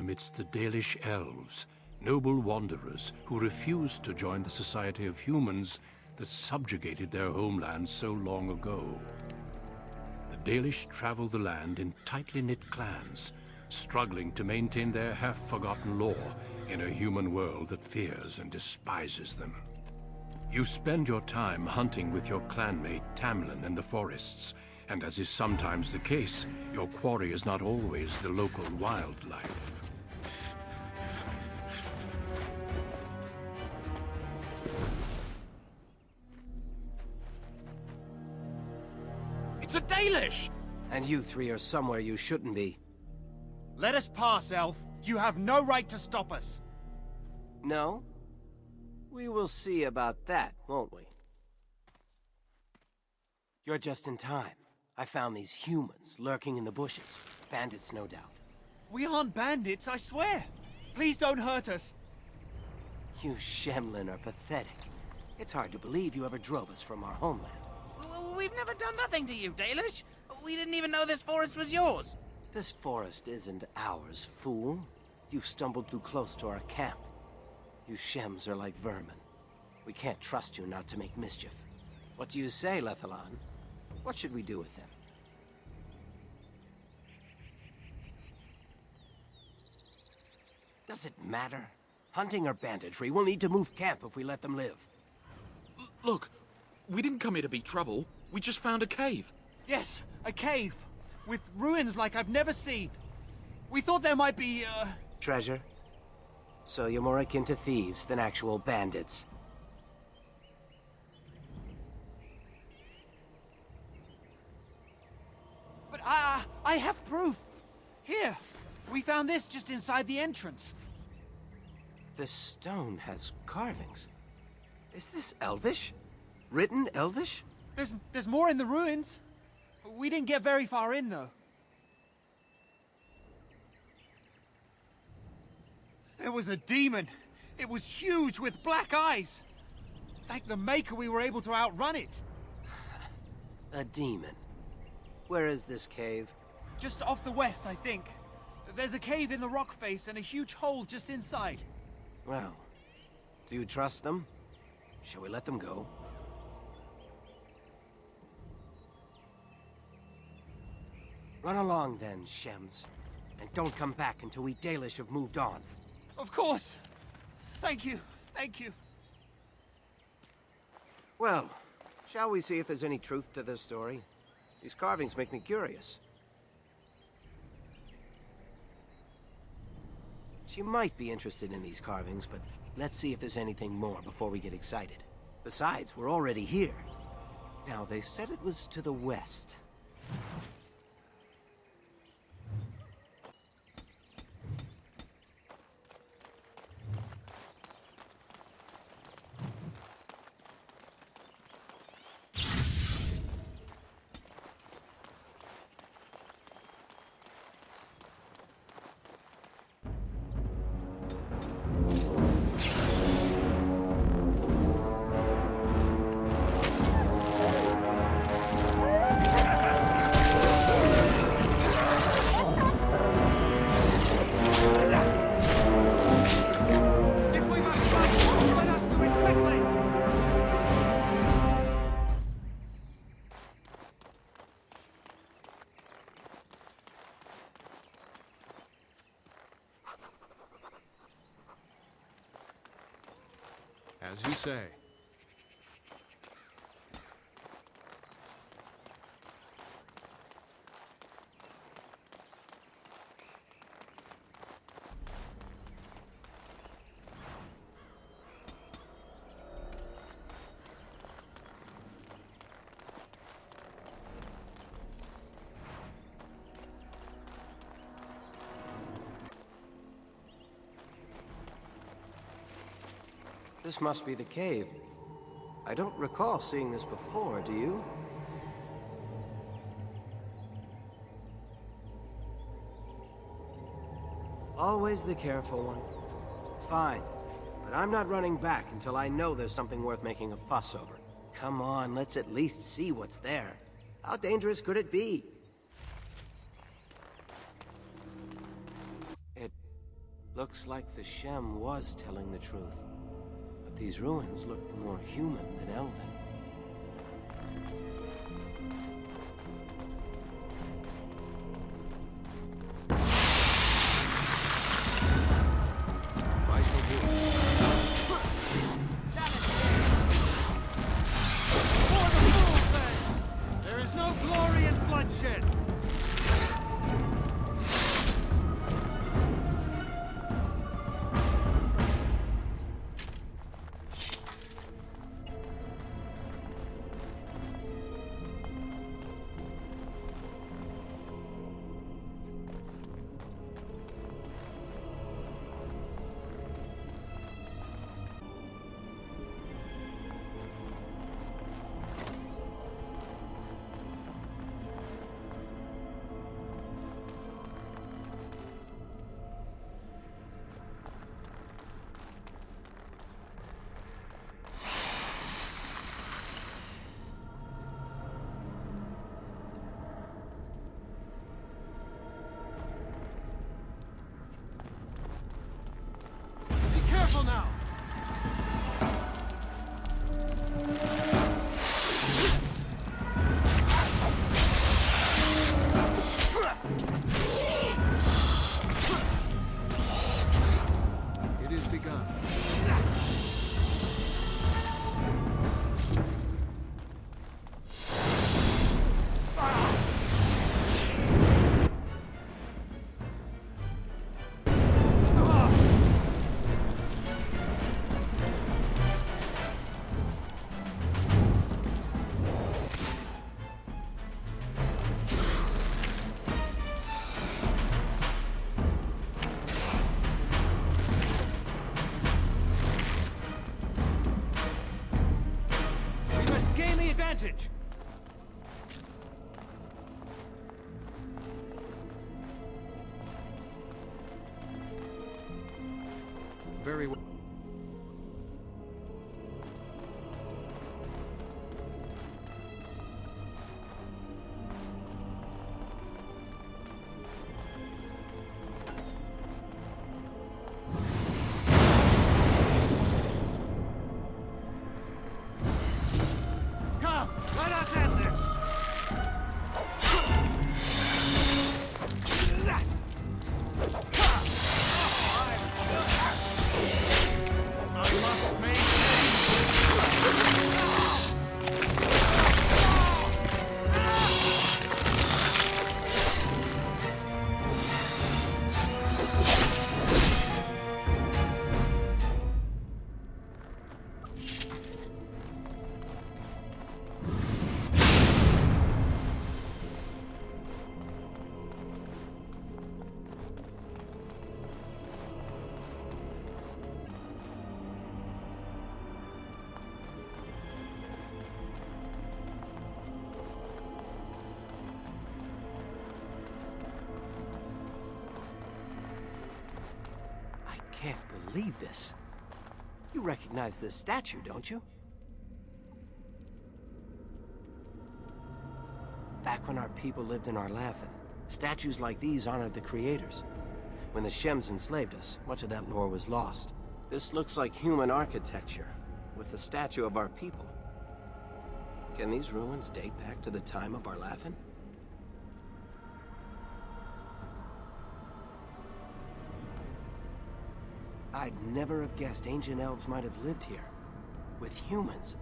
amidst the Dalish elves, noble wanderers who refused to join the society of humans that subjugated their homeland so long ago. The Dalish travel the land in tightly knit clans, struggling to maintain their half-forgotten lore in a human world that fears and despises them. You spend your time hunting with your clanmate Tamlin in the forests, and as is sometimes the case, your quarry is not always the local wildlife. It's a Dalish! And you three are somewhere you shouldn't be. Let us pass, Elf. You have no right to stop us. No? We will see about that, won't we? You're just in time. I found these humans lurking in the bushes. Bandits, no doubt. We aren't bandits, I swear. Please don't hurt us. You Shemlin are pathetic. It's hard to believe you ever drove us from our homeland. We've never done nothing to you, Dalish. We didn't even know this forest was yours. This forest isn't ours, fool. You've stumbled too close to our camp. You Shems are like vermin. We can't trust you not to make mischief. What do you say, Lethalon? What should we do with them? Does it matter? Hunting or banditry, we'll need to move camp if we let them live. Look, we didn't come here to be trouble. We just found a cave. Yes, a cave. With ruins like I've never seen. We thought there might be, Treasure? So you're more akin to thieves than actual bandits. But I have proof. Here, we found this just inside the entrance. This stone has carvings. Is this Elvish? Written Elvish? There's more in the ruins. We didn't get very far in, though. There was a demon. It was huge with black eyes. Thank the Maker we were able to outrun it. A demon. Where is this cave? Just off the west, I think. There's a cave in the rock face and a huge hole just inside. Well, do you trust them? Shall we let them go? Run along then, Shems. And don't come back until we Dalish have moved on. Of course. Thank you. Thank you. Well, shall we see if there's any truth to this story? These carvings make me curious. She might be interested in these carvings, but let's see if there's anything more before we get excited. Besides, we're already here. Now, they said it was to the west. As you say. This must be the cave. I don't recall seeing this before, do you? Always the careful one. Fine, but I'm not running back until I know there's something worth making a fuss over. Come on, let's at least see what's there. How dangerous could it be? It Looks like the Shem was telling the truth. But these ruins look more human than elven. I shall do it. For the fools, then! There is no glory in bloodshed! Careful now! It is begun. We must gain the advantage! Very well. Come, let us end this! I must I can't believe this. You recognize this statue, don't you? Back when our people lived in Arlathan, statues like these honored the creators. When the Shems enslaved us, much of that lore was lost. This looks like human architecture, with the statue of our people. Can these ruins date back to the time of Arlathan? I'd never have guessed ancient elves might have lived here, with humans.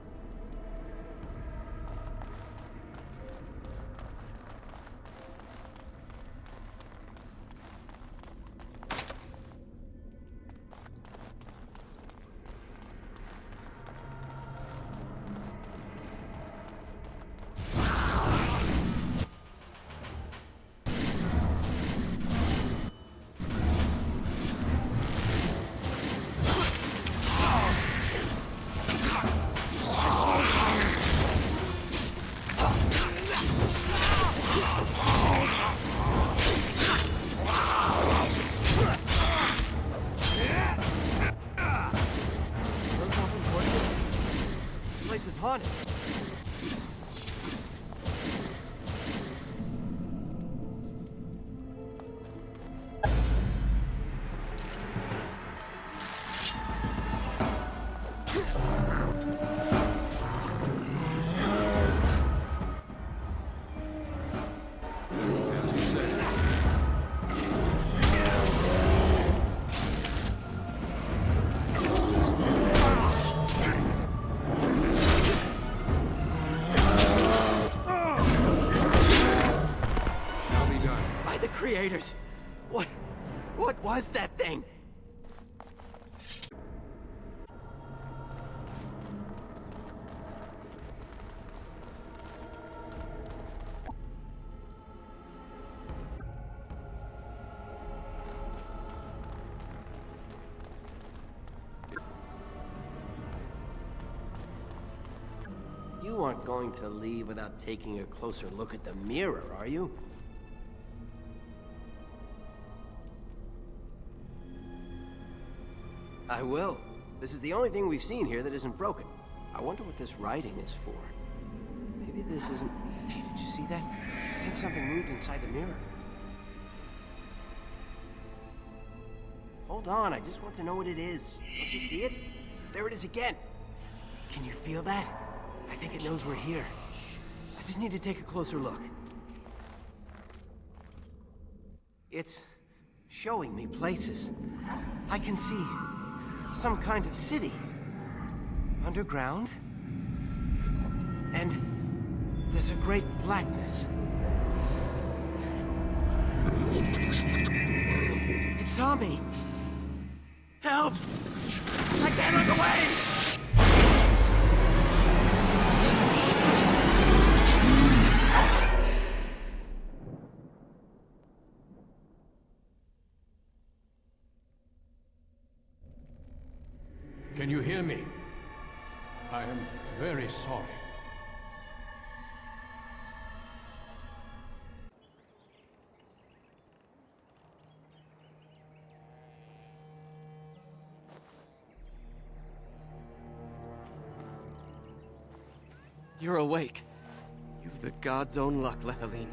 haunted. was that thing? You aren't going to leave without taking a closer look at the mirror, are you? I will. This is the only thing we've seen here that isn't broken. I wonder what this writing is for. Maybe this isn't... Hey, did you see that? I think something moved inside the mirror. Hold on, I just want to know what it is. Don't you see it? There it is again. Can you feel that? I think it knows we're here. I just need to take a closer look. It's showing me places. I can see some kind of city. Underground. And there's a great blackness. It saw me. Help! I can't look away! Can you hear me? I am very sorry. You're awake. You've the god's own luck, Lethaline.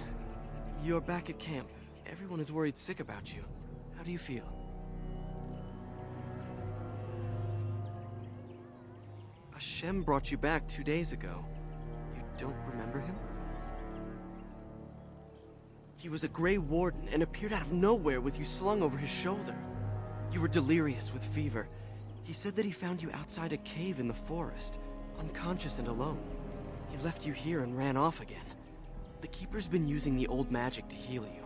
You're back at camp. Everyone is worried sick about you. How do you feel? Hashem brought you back 2 days ago. You don't remember him? He was a Grey Warden and appeared out of nowhere with you slung over his shoulder. You were delirious with fever. He said that he found you outside a cave in the forest, unconscious and alone. He left you here and ran off again. The Keeper's been using the old magic to heal you.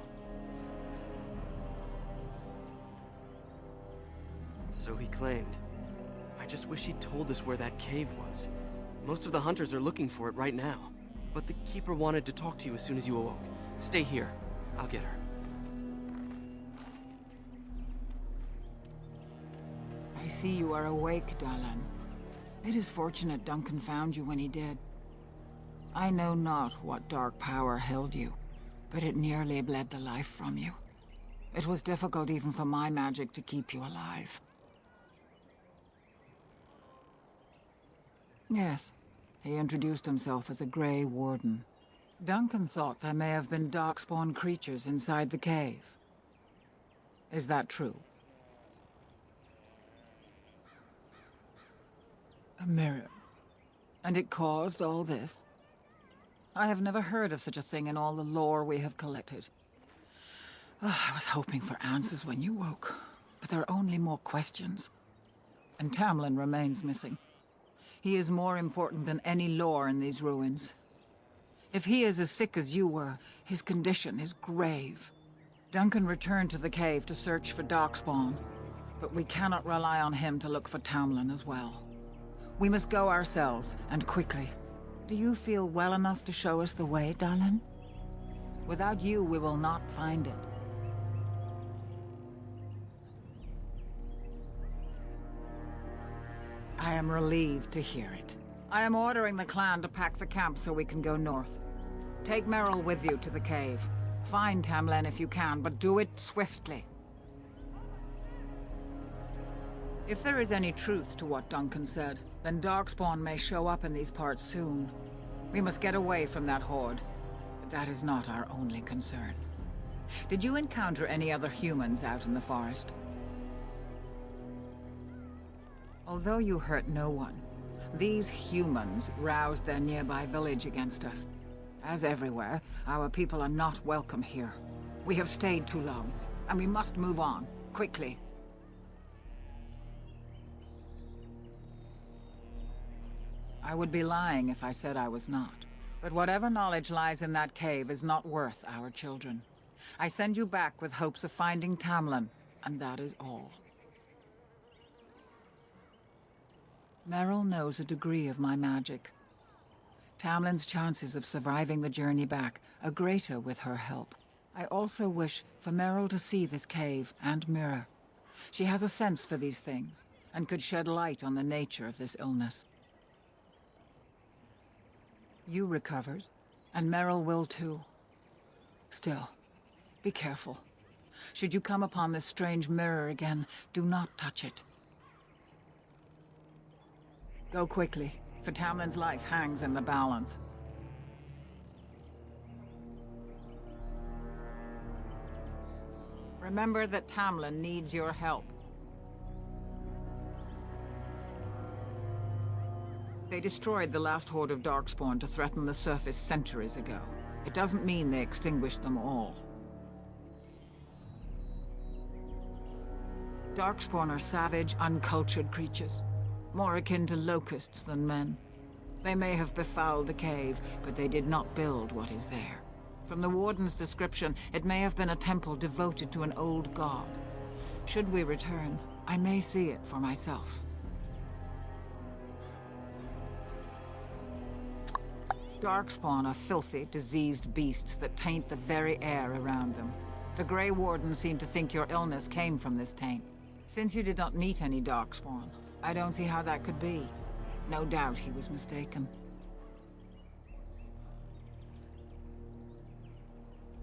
So he claimed. I just wish he'd told us where that cave was. Most of the hunters are looking for it right now. But the Keeper wanted to talk to you as soon as you awoke. Stay here. I'll get her. I see you are awake, Dalan. It is fortunate Duncan found you when he did. I know not what dark power held you, but it nearly bled the life from you. It was difficult even for my magic to keep you alive. Yes, he introduced himself as a Grey Warden. Duncan thought there may have been darkspawn creatures inside the cave. Is that true? A mirror. And it caused all this? I have never heard of such a thing in all the lore we have collected. I was hoping for answers when you woke, but there are only more questions. And Tamlin remains missing. He is more important than any lore in these ruins. If he is as sick as you were, his condition is grave. Duncan returned to the cave to search for Darkspawn, but we cannot rely on him to look for Tamlin as well. We must go ourselves, and quickly. Do you feel well enough to show us the way, Dalan? Without you, we will not find it. I am relieved to hear it. I am ordering the clan to pack the camp so we can go north. Take Merrill with you to the cave. Find Tamlin if you can, but do it swiftly. If there is any truth to what Duncan said, then Darkspawn may show up in these parts soon. We must get away from that horde. But that is not our only concern. Did you encounter any other humans out in the forest? Although you hurt no one, these humans roused their nearby village against us. As everywhere, our people are not welcome here. We have stayed too long, and we must move on, quickly. I would be lying if I said I was not. But whatever knowledge lies in that cave is not worth our children. I send you back with hopes of finding Tamlin, and that is all. Merrill knows a degree of my magic. Tamlin's chances of surviving the journey back are greater with her help. I also wish for Merrill to see this cave and mirror. She has a sense for these things, and could shed light on the nature of this illness. You recovered, and Merrill will too. Still, be careful. Should you come upon this strange mirror again, do not touch it. Go quickly, for Tamlin's life hangs in the balance. Remember that Tamlin needs your help. They destroyed the last horde of Darkspawn to threaten the surface centuries ago. It doesn't mean they extinguished them all. Darkspawn are savage, uncultured creatures, more akin to locusts than men. They may have befouled the cave, but they did not build what is there. From the Warden's description, it may have been a temple devoted to an old god. Should we return, I may see it for myself. Darkspawn are filthy, diseased beasts that taint the very air around them. The Grey Warden seemed to think your illness came from this taint. Since you did not meet any Darkspawn, I don't see how that could be. No doubt he was mistaken.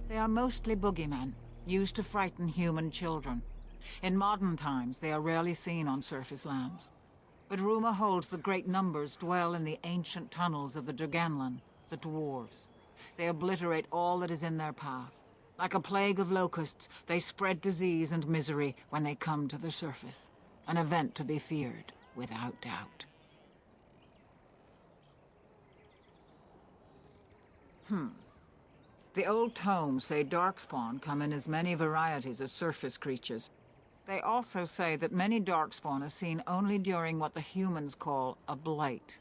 They are mostly boogeymen, used to frighten human children. In modern times, they are rarely seen on surface lands. But rumor holds that great numbers dwell in the ancient tunnels of the Draganlan, the dwarves. They obliterate all that is in their path. Like a plague of locusts, they spread disease and misery when they come to the surface. An event to be feared, without doubt. The old tomes say Darkspawn come in as many varieties as surface creatures. They also say that many Darkspawn are seen only during what the humans call a blight.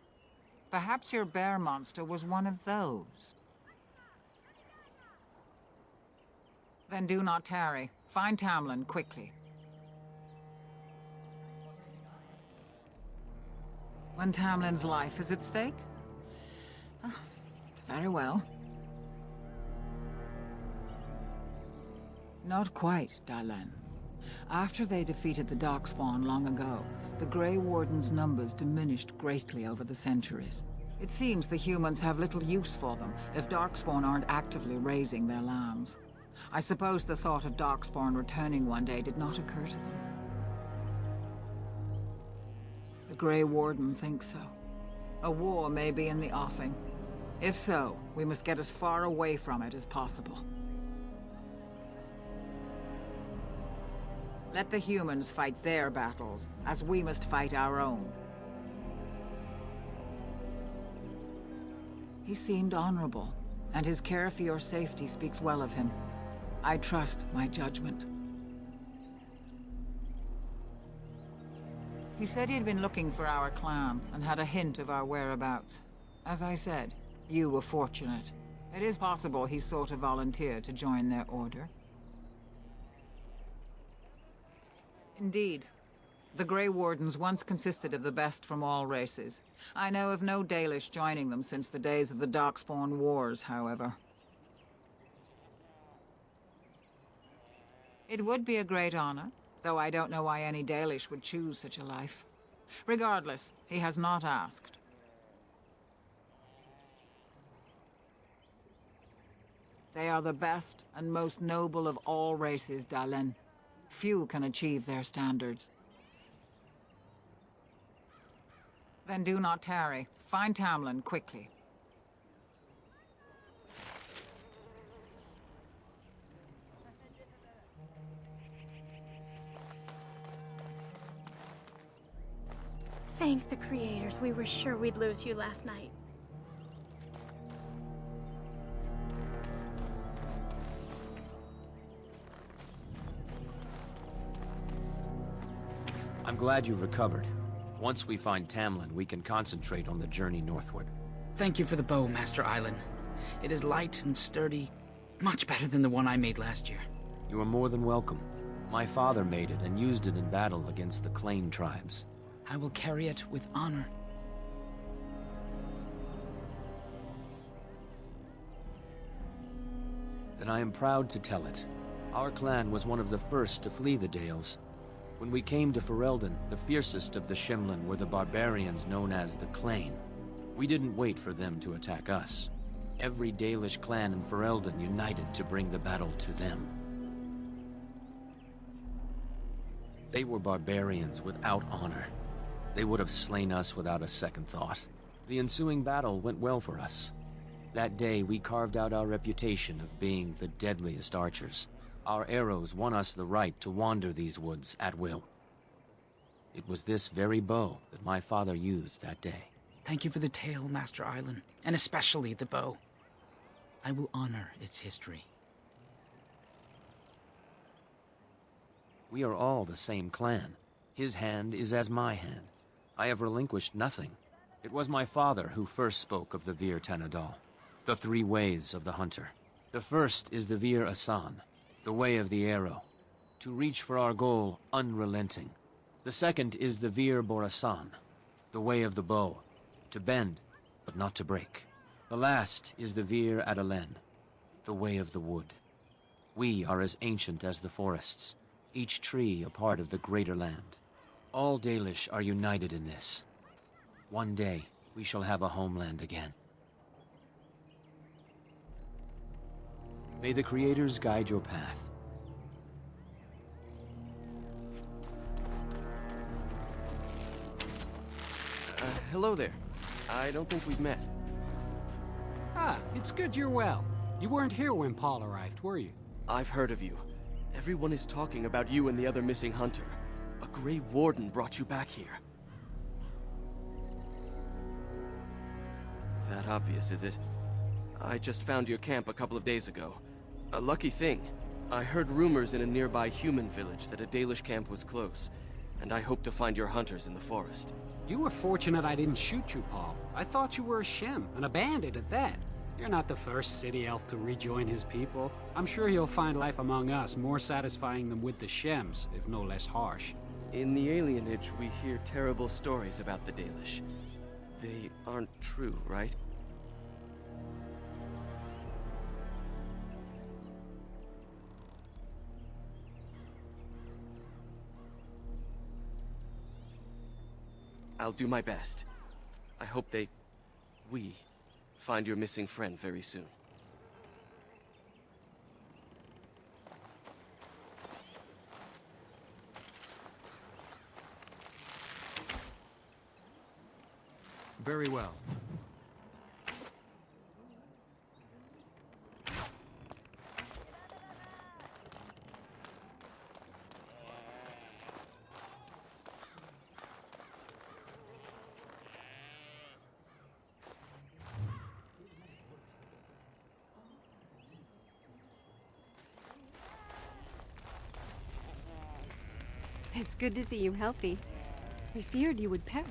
Perhaps your bear monster was one of those. Then do not tarry. Find Tamlin quickly. When Tamlin's life is at stake? Very well. Not quite, Dylan. After they defeated the Darkspawn long ago, the Grey Warden's numbers diminished greatly over the centuries. It seems the humans have little use for them if Darkspawn aren't actively raising their lands. I suppose the thought of Darkspawn returning one day did not occur to them. The Grey Warden thinks so. A war may be in the offing. If so, we must get as far away from it as possible. Let the humans fight their battles, as we must fight our own. He seemed honorable, and his care for your safety speaks well of him. I trust my judgment. He said he'd been looking for our clan, and had a hint of our whereabouts. As I said, you were fortunate. It is possible he sought a volunteer to join their order. Indeed. The Grey Wardens once consisted of the best from all races. I know of no Dalish joining them since the days of the Darkspawn Wars, however. It would be a great honor, though I don't know why any Dalish would choose such a life. Regardless, he has not asked. They are the best and most noble of all races, Dalen. Few can achieve their standards. Then do not tarry. Find Tamlin quickly. Thank the creators. We were sure we'd lose you last night. I'm glad you recovered. Once we find Tamlin, we can concentrate on the journey northward. Thank you for the bow, Master Island. It is light and sturdy, much better than the one I made last year. You are more than welcome. My father made it and used it in battle against the Clane tribes. I will carry it with honor. Then I am proud to tell it. Our clan was one of the first to flee the Dales. When we came to Ferelden, the fiercest of the Shimlin were the barbarians known as the Clane. We didn't wait for them to attack us. Every Dalish clan in Ferelden united to bring the battle to them. They were barbarians without honor. They would have slain us without a second thought. The ensuing battle went well for us. That day, we carved out our reputation of being the deadliest archers. Our arrows won us the right to wander these woods at will. It was this very bow that my father used that day. Thank you for the tale, Master Island, and especially the bow. I will honor its history. We are all the same clan. His hand is as my hand. I have relinquished nothing. It was my father who first spoke of the Vir Tanadal, the three ways of the hunter. The first is the Vir Asan, the way of the arrow, to reach for our goal unrelenting. The second is the Vir Borasan, the way of the bow, to bend, but not to break. The last is the Vir Adalen, the way of the wood. We are as ancient as the forests, each tree a part of the greater land. All Dalish are united in this. One day, we shall have a homeland again. May the Creators guide your path. Hello there. I don't think we've met. Ah, it's good you're well. You weren't here when Paul arrived, were you? I've heard of you. Everyone is talking about you and the other missing hunter. A Grey Warden brought you back here. That obvious, is it? I just found your camp a couple of days ago. A lucky thing. I heard rumors in a nearby human village that a Dalish camp was close, and I hope to find your hunters in the forest. You were fortunate I didn't shoot you, Paul. I thought you were a Shem, and a bandit at that. You're not the first city elf to rejoin his people. I'm sure he'll find life among us more satisfying than with the Shems, if no less harsh. In the alienage, we hear terrible stories about the Dalish. They aren't true, right? I'll do my best. I hope we find your missing friend very soon. Very well. It's good to see you healthy. We feared you would perish.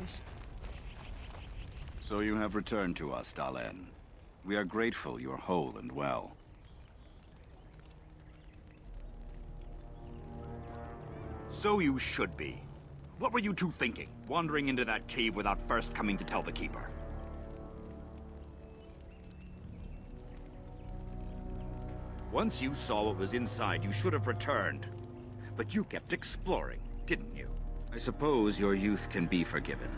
So you have returned to us, Dalen. We are grateful you are whole and well. So you should be. What were you two thinking, wandering into that cave without first coming to tell the Keeper? Once you saw what was inside, you should have returned. But you kept exploring, didn't you? I suppose your youth can be forgiven.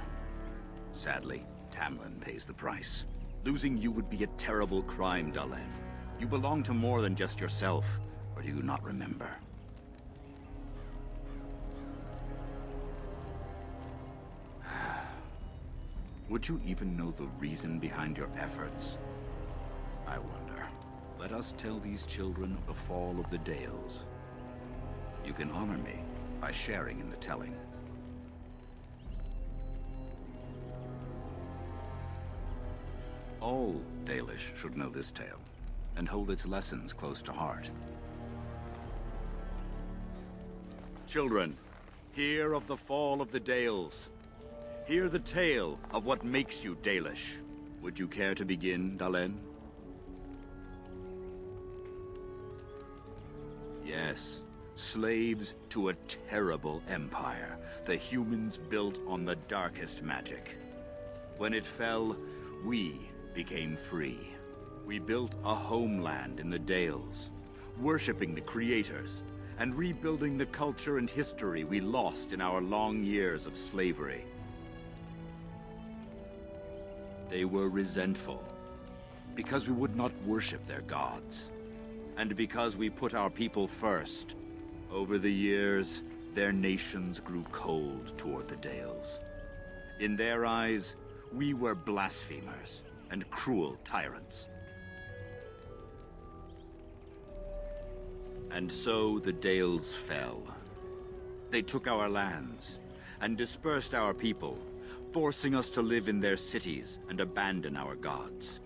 Sadly, Tamlin pays the price. Losing you would be a terrible crime, Dalen. You belong to more than just yourself, or do you not remember? Would you even know the reason behind your efforts? I wonder. Let us tell these children of the fall of the Dales. You can honor me by sharing in the telling. All Dalish should know this tale, and hold its lessons close to heart. Children, hear of the fall of the Dales. Hear the tale of what makes you Dalish. Would you care to begin, Dalen? Yes. Slaves to a terrible empire the humans built on the darkest magic. When it fell, we became free. We built a homeland in the Dales, worshipping the creators, and rebuilding the culture and history we lost in our long years of slavery. They were resentful, because we would not worship their gods, and because we put our people first. Over the years, their nations grew cold toward the Dales. In their eyes, we were blasphemers and cruel tyrants. And so the Dales fell. They took our lands and dispersed our people, forcing us to live in their cities and abandon our gods.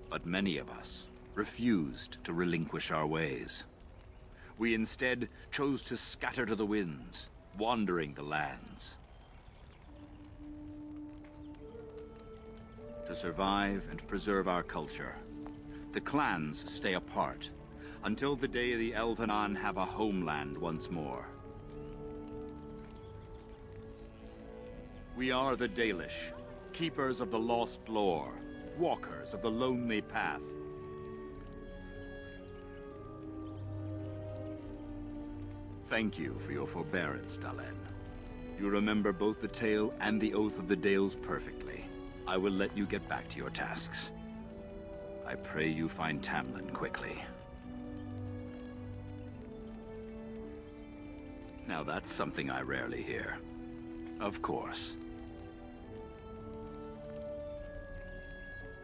But many of us refused to relinquish our ways. We instead chose to scatter to the winds, wandering the lands. To survive and preserve our culture, the clans stay apart until the day the Elvenan have a homeland once more. We are the Dalish, keepers of the lost lore, walkers of the lonely path. Thank you for your forbearance, Dalen. You remember both the tale and the Oath of the Dales perfectly. I will let you get back to your tasks. I pray you find Tamlin quickly. Now that's something I rarely hear. Of course.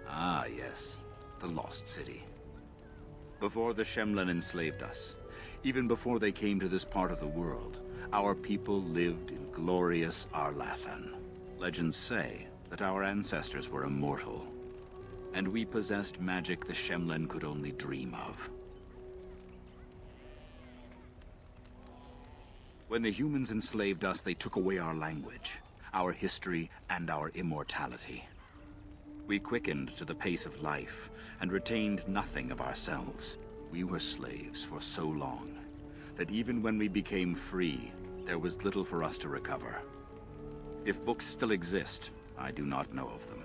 Ah, yes. The Lost City. Before the Shemlen enslaved us, even before they came to this part of the world, our people lived in glorious Arlathan. Legends say that our ancestors were immortal, and we possessed magic the Shemlen could only dream of. When the humans enslaved us, they took away our language, our history, and our immortality. We quickened to the pace of life and retained nothing of ourselves. We were slaves for so long that even when we became free, there was little for us to recover. If books still exist, I do not know of them.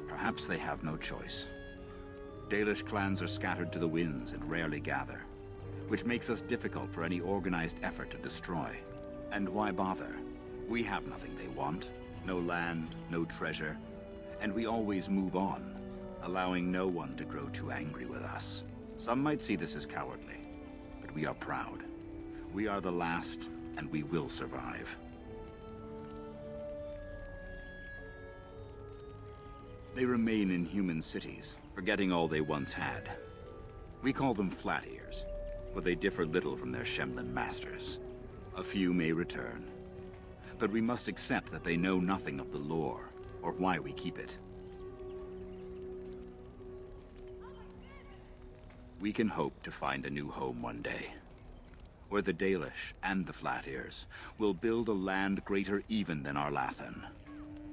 Perhaps they have no choice. Dalish clans are scattered to the winds and rarely gather, which makes us difficult for any organized effort to destroy. And why bother? We have nothing they want. No land, no treasure, and we always move on, allowing no one to grow too angry with us. Some might see this as cowardly, but we are proud. We are the last, and we will survive. They remain in human cities, forgetting all they once had. We call them Flat Ears, but they differ little from their Shemlen masters. A few may return, but we must accept that they know nothing of the lore, or why we keep it. We can hope to find a new home one day, where the Dalish and the Flat Ears will build a land greater even than Arlathan.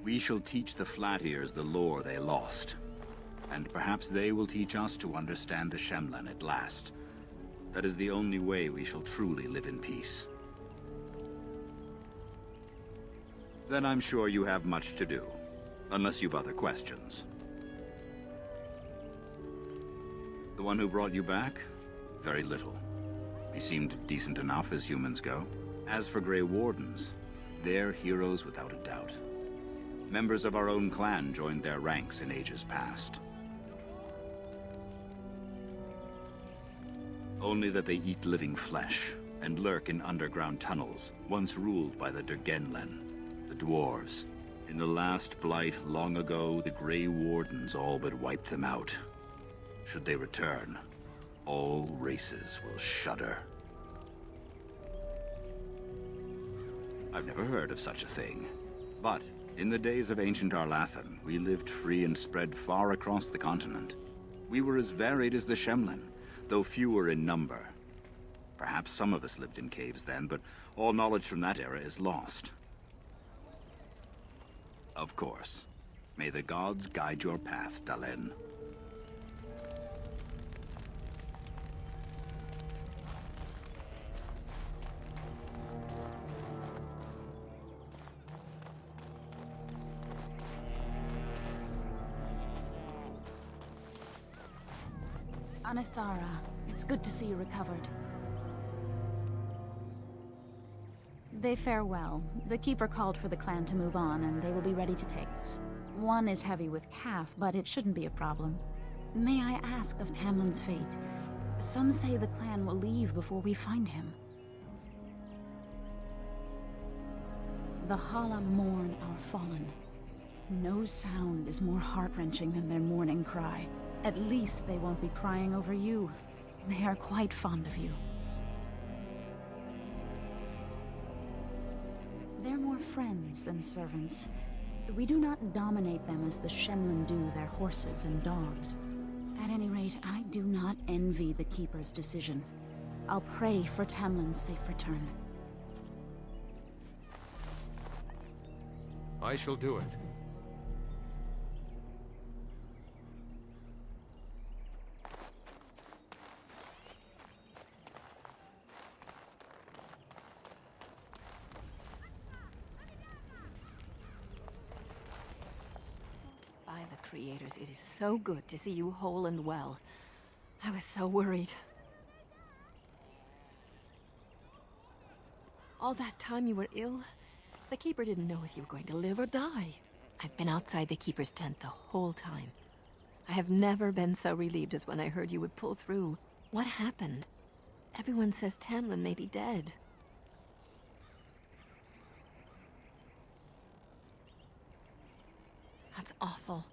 We shall teach the Flat Ears the lore they lost, and perhaps they will teach us to understand the Shemlen at last. That is the only way we shall truly live in peace. Then I'm sure you have much to do, unless you've other questions. The one who brought you back? Very little. He seemed decent enough as humans go. As for Grey Wardens, they're heroes without a doubt. Members of our own clan joined their ranks in ages past. Only that they eat living flesh and lurk in underground tunnels, once ruled by the Dergenlen, the dwarves. In the last blight long ago, the Grey Wardens all but wiped them out. Should they return, all races will shudder. I've never heard of such a thing. But in the days of ancient Arlathan, we lived free and spread far across the continent. We were as varied as the Shemlen, though fewer in number. Perhaps some of us lived in caves then, but all knowledge from that era is lost. Of course. May the gods guide your path, Dalen. Anithara, it's good to see you recovered. They fare well. The Keeper called for the clan to move on, and they will be ready to take us. One is heavy with calf, but it shouldn't be a problem. May I ask of Tamlin's fate? Some say the clan will leave before we find him. The Hala mourn our fallen. No sound is more heart-wrenching than their mourning cry. At least they won't be crying over you. They are quite fond of you. They're more friends than servants. We do not dominate them as the Shemlin do their horses and dogs. At any rate, I do not envy the Keeper's decision. I'll pray for Tamlin's safe return. I shall do it. By the creators, it is so good to see you whole and well. I was so worried. All that time you were ill, the Keeper didn't know if you were going to live or die. I've been outside the Keeper's tent the whole time. I have never been so relieved as when I heard you would pull through. What happened? Everyone says Tamlin may be dead. That's awful.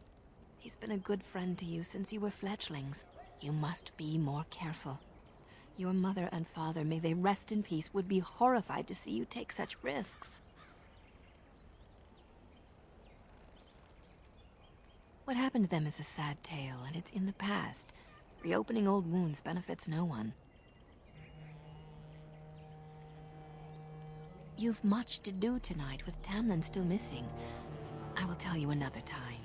He's been a good friend to you since you were fledglings. You must be more careful. Your mother and father, may they rest in peace, would be horrified to see you take such risks. What happened to them is a sad tale, and it's in the past. Reopening old wounds benefits no one. You've much to do tonight with Tamlin still missing. I will tell you another time.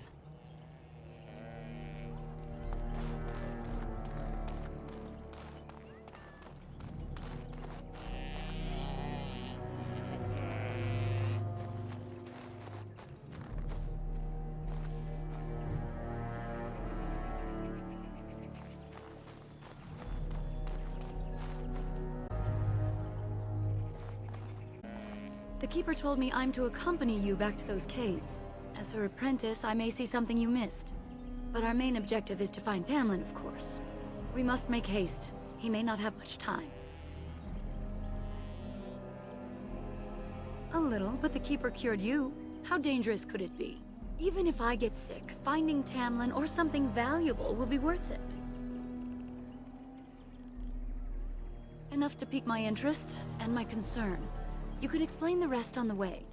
The Keeper told me I'm to accompany you back to those caves. As her apprentice, I may see something you missed. But our main objective is to find Tamlin, of course. We must make haste. He may not have much time. A little, but the Keeper cured you. How dangerous could it be? Even if I get sick, finding Tamlin or something valuable will be worth it. Enough to pique my interest and my concern. You can explain the rest on the way.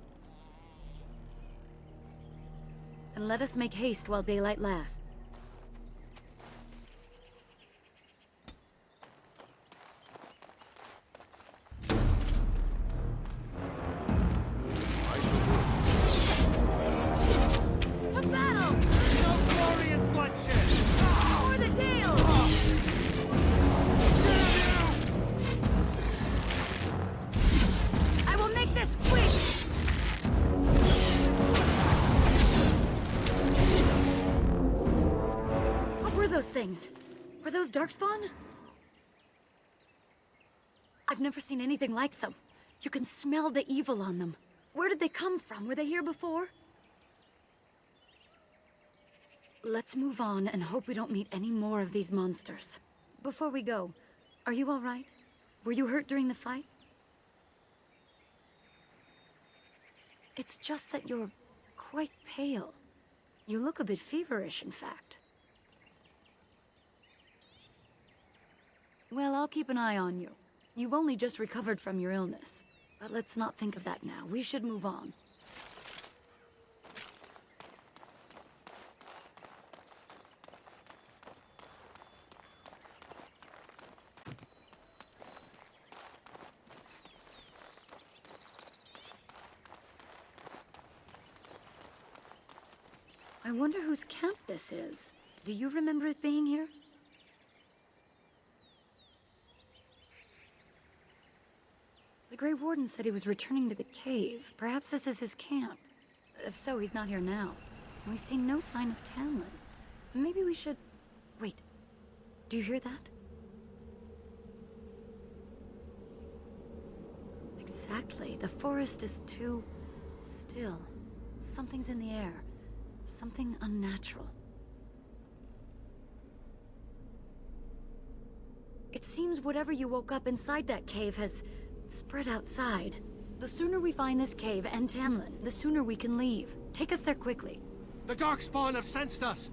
And let us make haste while daylight lasts. To battle! No glory in bloodshed! For the Dale! I will make this quick! What were those things? Were those Darkspawn? I've never seen anything like them. You can smell the evil on them. Where did they come from? Were they here before? Let's move on and hope we don't meet any more of these monsters. Before we go, are you all right? Were you hurt during the fight? It's just that you're quite pale. You look a bit feverish, in fact. Well, I'll keep an eye on you. You've only just recovered from your illness. But let's not think of that now. We should move on. I wonder whose camp this is. Do you remember it being here? The Grey Warden said he was returning to the cave. Perhaps this is his camp. If so, he's not here now. And we've seen no sign of Tamlin. Maybe we should... Wait. Do you hear that? Exactly. The forest is too still. Something's in the air. Something unnatural. It seems whatever you woke up inside that cave has spread outside. The sooner we find this cave and Tamlin, the sooner we can leave. Take us there quickly. The Darkspawn have sensed us!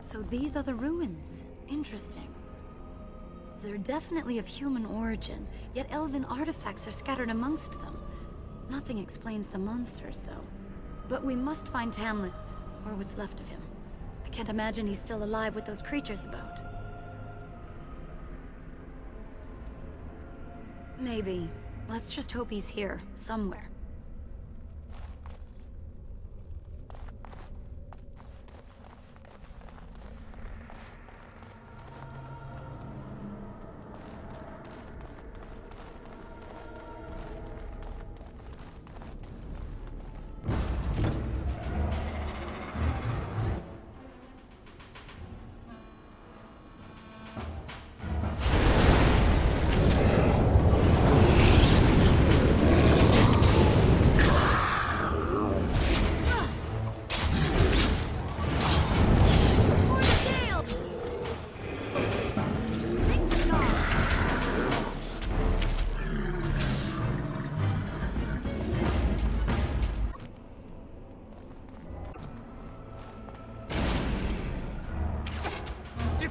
So these are the ruins. Interesting. They're definitely of human origin, yet elven artifacts are scattered amongst them. Nothing explains the monsters, though. But we must find Tamlin, or what's left of him. I can't imagine he's still alive with those creatures about. Maybe. Let's just hope he's here, somewhere.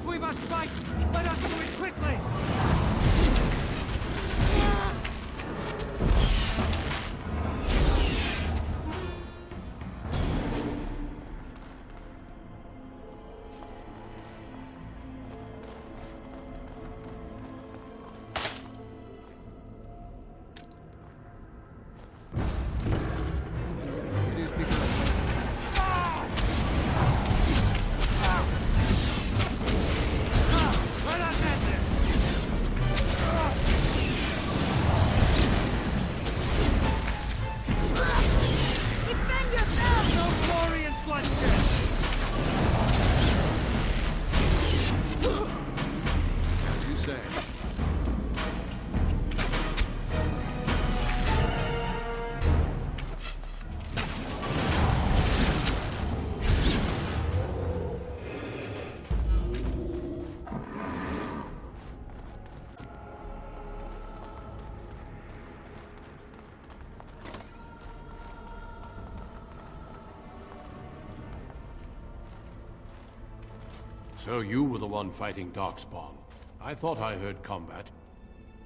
We must fight! Let us do it quickly! So you were the one fighting Darkspawn. I thought I heard combat.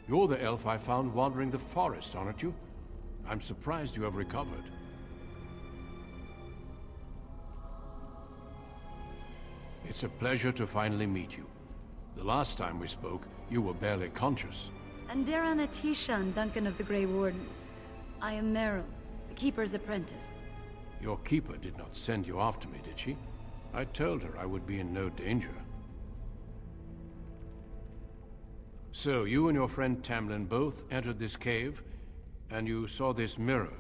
You're the elf I found wandering the forest, aren't you? I'm surprised you have recovered. It's a pleasure to finally meet you. The last time we spoke, you were barely conscious. Andaran Atishan, Duncan of the Grey Wardens. I am Meryl, the Keeper's apprentice. Your keeper did not send you after me, did she? I told her I would be in no danger. So, you and your friend Tamlin both entered this cave, and you saw this mirror.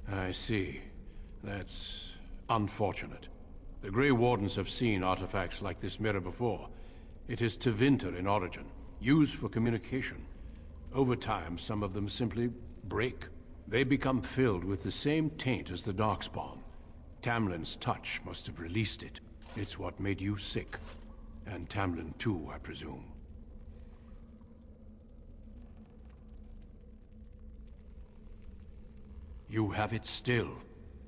I see. That's unfortunate. The Grey Wardens have seen artifacts like this mirror before. It is Tevinter in origin, used for communication. Over time, some of them simply break. They become filled with the same taint as the Darkspawn. Tamlin's touch must have released it. It's what made you sick. And Tamlin too, I presume. You have it still,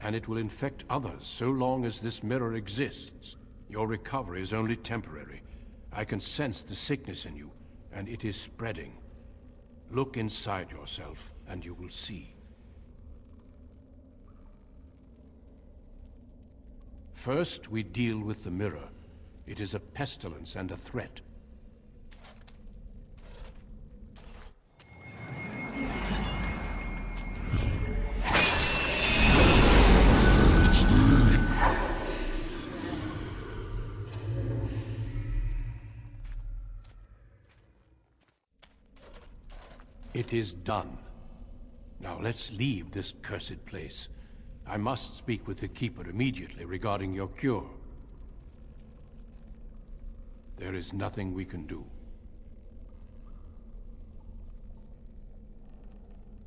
and it will infect others so long as this mirror exists. Your recovery is only temporary. I can sense the sickness in you, and it is spreading. Look inside yourself, and you will see. First, we deal with the mirror. It is a pestilence and a threat. It is done. Now let's leave this cursed place. I must speak with the Keeper immediately regarding your cure. There is nothing we can do.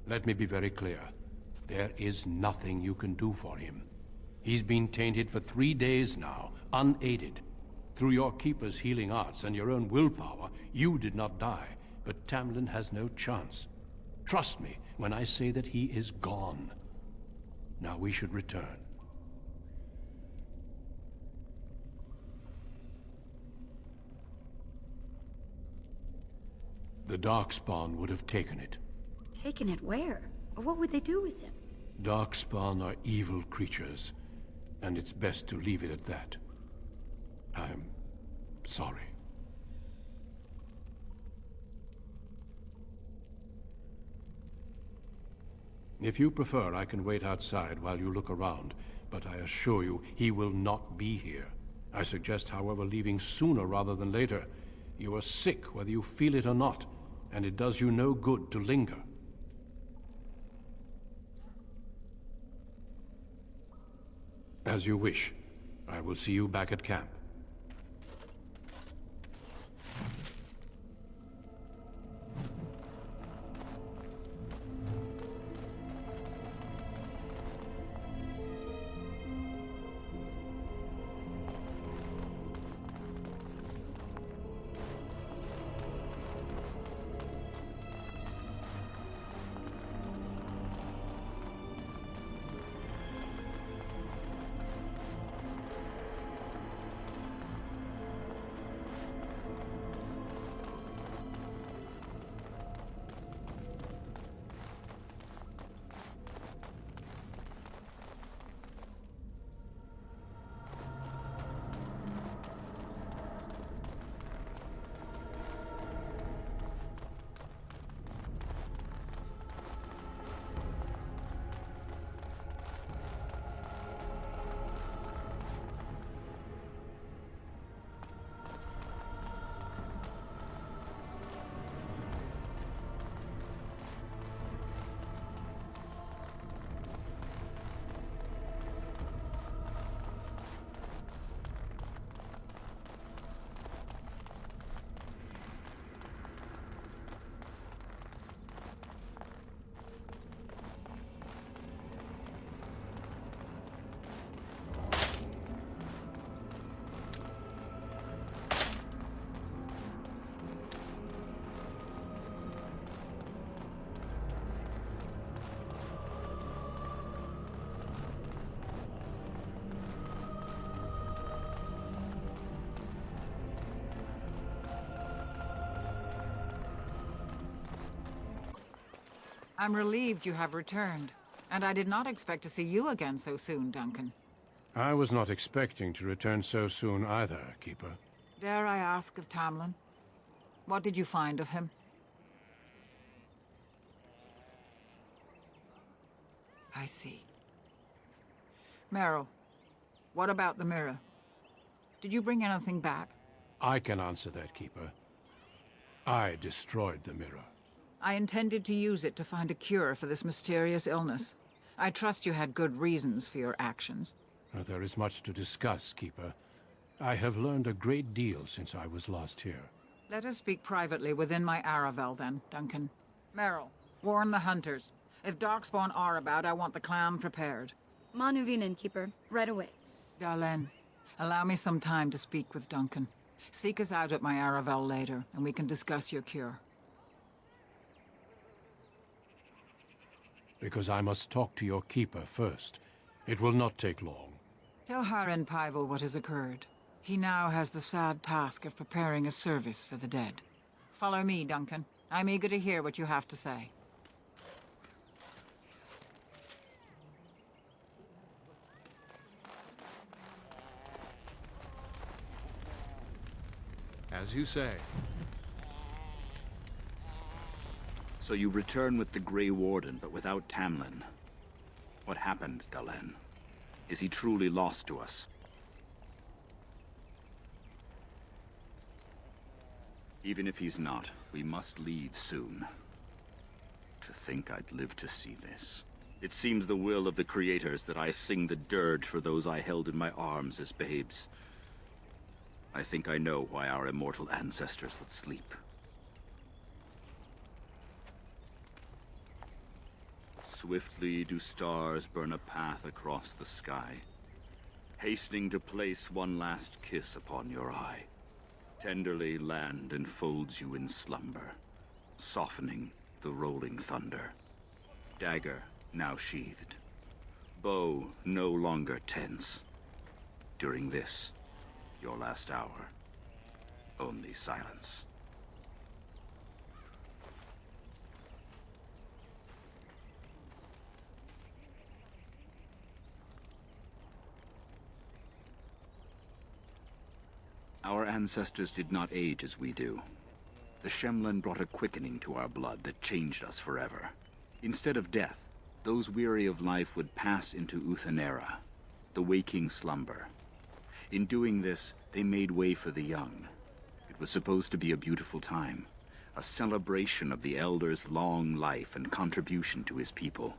Let me be very clear. There is nothing you can do for him. He's been tainted for 3 days now, unaided. Through your Keeper's healing arts and your own willpower, you did not die, but Tamlin has no chance. Trust me when I say that he is gone. Now we should return. The Darkspawn would have taken it. Taken it where? Or what would they do with him? Darkspawn are evil creatures, and it's best to leave it at that. I'm sorry. If you prefer, I can wait outside while you look around, but I assure you, he will not be here. I suggest, however, leaving sooner rather than later. You are sick, whether you feel it or not, and it does you no good to linger. As you wish. I will see you back at camp. I'm relieved you have returned. And I did not expect to see you again so soon, Duncan. I was not expecting to return so soon either, Keeper. Dare I ask of Tamlin? What did you find of him? I see. Meryl, what about the mirror? Did you bring anything back? I can answer that, Keeper. I destroyed the mirror. I intended to use it to find a cure for this mysterious illness. I trust you had good reasons for your actions. There is much to discuss, Keeper. I have learned a great deal since I was last here. Let us speak privately within my Aravel, then, Duncan. Merrill, warn the hunters. If Darkspawn are about, I want the clan prepared. Manuvinen, Keeper. Right away. Dalen, allow me some time to speak with Duncan. Seek us out at my Aravel later, and we can discuss your cure. Because I must talk to your Keeper first. It will not take long. Tell Haren Pyvel what has occurred. He now has the sad task of preparing a service for the dead. Follow me, Duncan. I'm eager to hear what you have to say. As you say. So you return with the Grey Warden, but without Tamlin. What happened, Dalen? Is he truly lost to us? Even if he's not, we must leave soon. To think I'd live to see this. It seems the will of the creators that I sing the dirge for those I held in my arms as babes. I think I know why our immortal ancestors would sleep. Swiftly do stars burn a path across the sky, hastening to place one last kiss upon your eye. Tenderly land enfolds you in slumber, softening the rolling thunder. Dagger now sheathed, bow no longer tense. During this, your last hour, only silence. Our ancestors did not age as we do. The Shemlen brought a quickening to our blood that changed us forever. Instead of death, those weary of life would pass into Uthanera, the waking slumber. In doing this, they made way for the young. It was supposed to be a beautiful time, a celebration of the Elder's long life and contribution to his people.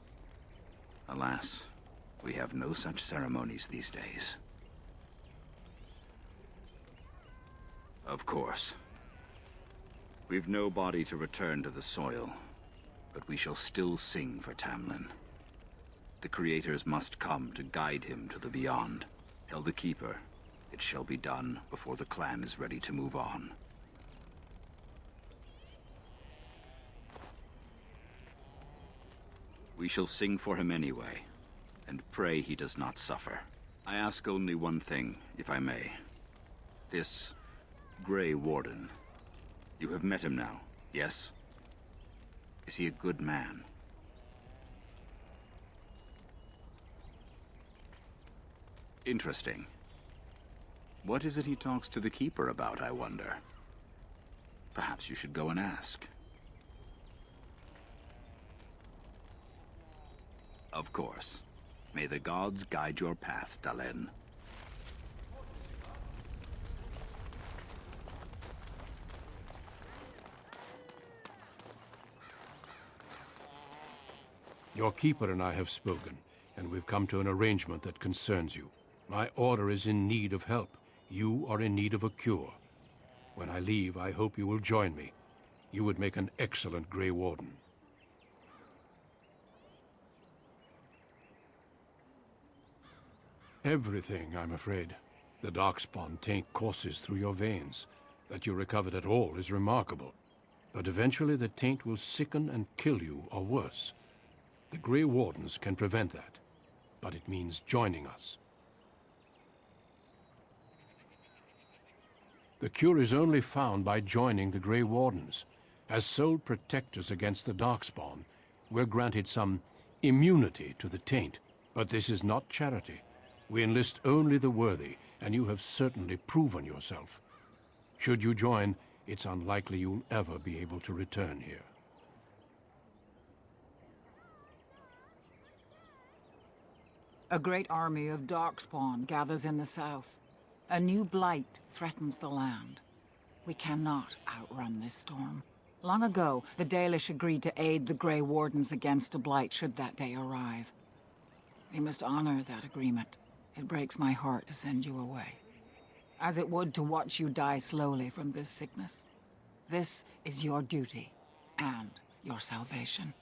Alas, we have no such ceremonies these days. Of course. We've no body to return to the soil, but we shall still sing for Tamlin. The creators must come to guide him to the beyond. Tell the Keeper, it shall be done before the clan is ready to move on. We shall sing for him anyway, and pray he does not suffer. I ask only one thing, if I may. This Grey Warden. You have met him now, yes? Is he a good man? Interesting. What is it he talks to the Keeper about, I wonder? Perhaps you should go and ask. Of course. May the gods guide your path, Dalen. Your Keeper and I have spoken, and we've come to an arrangement that concerns you. My order is in need of help. You are in need of a cure. When I leave, I hope you will join me. You would make an excellent Grey Warden. Everything, I'm afraid. The Darkspawn taint courses through your veins. That you recovered at all is remarkable. But eventually the taint will sicken and kill you, or worse. The Grey Wardens can prevent that, but it means joining us. The cure is only found by joining the Grey Wardens. As sole protectors against the Darkspawn, we're granted some immunity to the taint. But this is not charity. We enlist only the worthy, and you have certainly proven yourself. Should you join, it's unlikely you'll ever be able to return here. A great army of Darkspawn gathers in the south. A new blight threatens the land. We cannot outrun this storm. Long ago, the Dalish agreed to aid the Grey Wardens against a blight should that day arrive. We must honor that agreement. It breaks my heart to send you away, as it would to watch you die slowly from this sickness. This is your duty, and your salvation.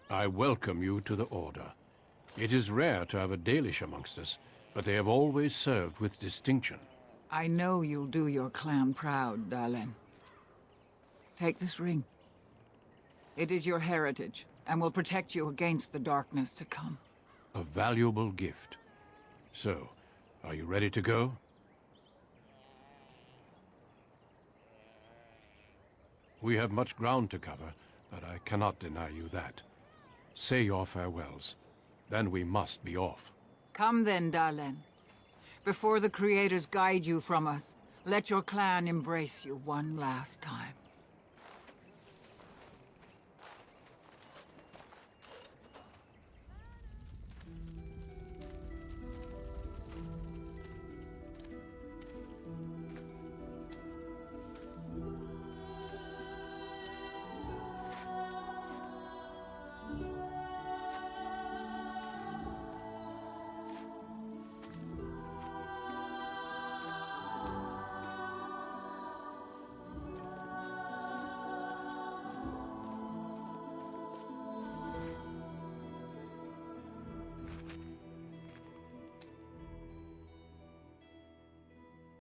I welcome you to the Order. It is rare to have a Dalish amongst us, but they have always served with distinction. I know you'll do your clan proud, Dalen. Take this ring. It is your heritage, and will protect you against the darkness to come. A valuable gift. So, are you ready to go? We have much ground to cover, but I cannot deny you that. Say your farewells. Then we must be off. Come then, Dalen. Before the Creators guide you from us, let your clan embrace you one last time.